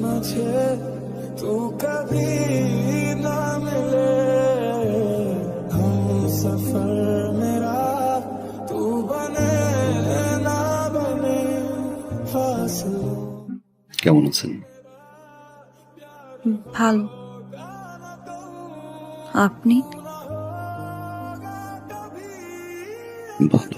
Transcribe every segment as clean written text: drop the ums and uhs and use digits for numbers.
मुझे तू कभी ना मिले, हम सफर मेरा तू बने ना बने फासलों। কেমন আছেন? ভালো। আপনি? ভালো।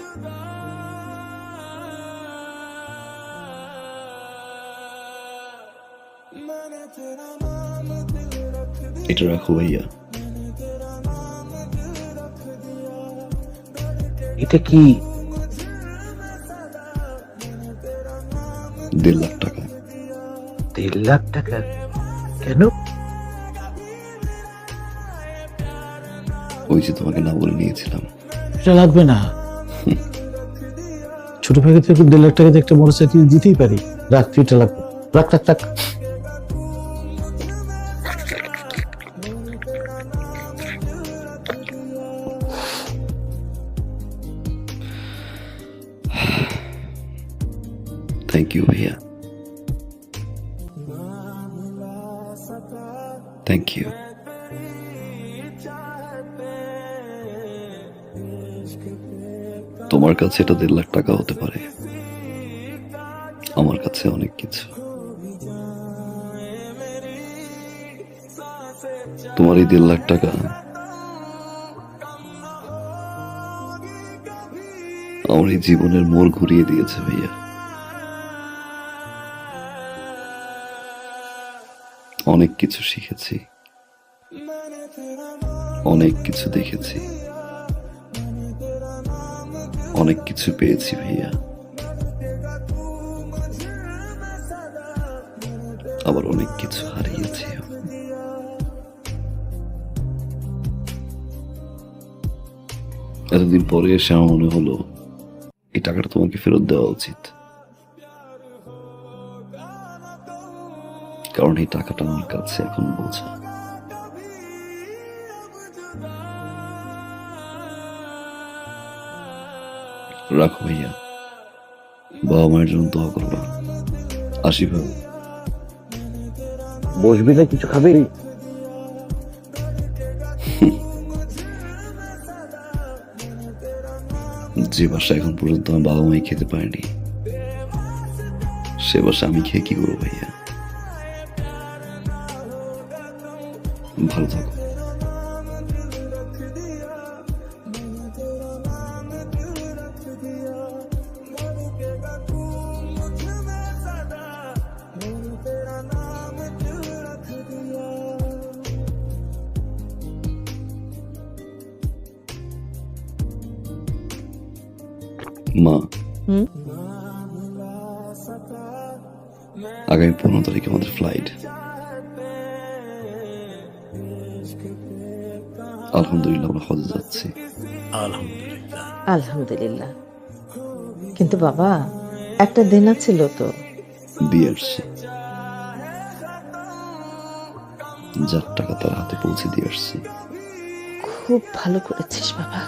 এটা রাখো ভাইয়া। এটা কি? 1.5 লাখ টাকা। 1.5 লাখ টাকা? কেন? ওই যে তোমাকে না বলে নিয়েছিলাম। এটা লাগবে না। ছোট ভাইকে থেকে 1.5 লাখ টাকাতে একটা মোটরসাইকেল দিতেই পারি। রাখ, তুই এটা লাগবে। রাখ রাখ রাখ। থ্যাংক ইউ ভাইয়া, থ্যাংক ইউ। তোমার কাছে এটা 1.5 লাখ টাকা হতে পারে, আমার কাছে অনেক কিছু। তোমার এই 1.5 লাখ টাকা আমার এই জীবনের মোড় ঘুরিয়ে দিয়েছে ভাইয়া। অনেক কিছু শিখেছি, অনেক কিছু দেখেছি, অনেক কিছু পেয়েছি ভাইয়া, আবার অনেক কিছু হারিয়েছি। এতদিন পরে এসে আমার মনে হলো এই টাকাটা তোমাকে ফেরত দেওয়া উচিত, কারণ এই টাকাটা আমার কাছে এখন বোঝা। রাখো ভাইয়া, বাবা মায়ের জন্য দোয়া করবা। আসি ভাই। বসবি না, কিছু খাবি? যে বাসা এখন পর্যন্ত আমার বাবা মাই খেতে পারেনি, সে বাসা আমি খেয়ে কি করবো ভাইয়া? ভালো থাকো। মা, আগামী 15 তারিখে আমাদের ফ্লাইট। আলহামদুলিল্লাহ আমরা হজে যাচ্ছি। আলহামদুলিল্লাহ। আলহামদুলিল্লাহ। কিন্তু বাবা, একটা দেনা ছিল তো। দিয়ে আসছি, যার টাকা তার হাতে পৌঁছে দিয়ে আসছি। খুব ভালো করেছিস বাবা।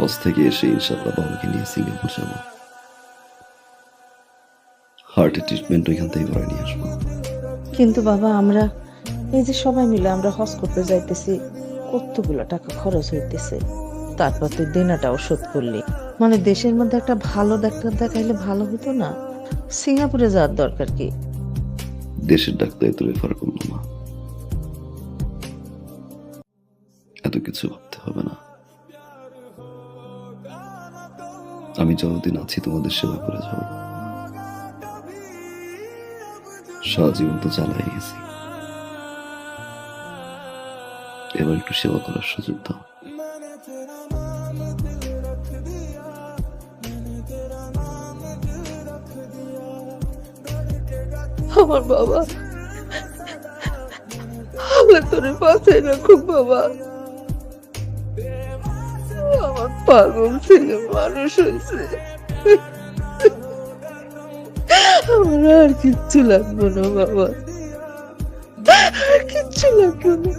হজ থেকে এসে ইনশাআল্লাহ বাবাকে নিয়ে সিঙ্গাপুর যাবো। হার্টের ট্রিটমেন্ট ওইখান থেকে করে নিয়ে আসবো। কিন্তু বাবা, আমরা এই যে সবাই মিলে আমরা হজ করতে যাইতেছি, কতগুলো টাকা খরচ হইতেছে, তারপর তুই দেনাটাও শোধ করলি। মানে দেশের মধ্যে একটা ভালো ডাক্তার দেখাইলে ভালো হতো না? সিঙ্গাপুরে যাওয়ার দরকার কি? দেশের ডাক্তার তো রেফার করলো মা, এত কিছু ভাবতে হবে না। আমি যতদিন আছি তোমাদের সেবা করে যাব। সারা জীবন তো চালাই গেছি, এবার একটু সেবা করার সুযোগ দাও। আমার বাবা, আমার তোরে বাঁচাই রাখুক বাবা। আমার পাগল ছেলে মানুষ হয়েছে, আমার আর কিচ্ছু লাগবে না বাবা, আর কিচ্ছু লাগবে না।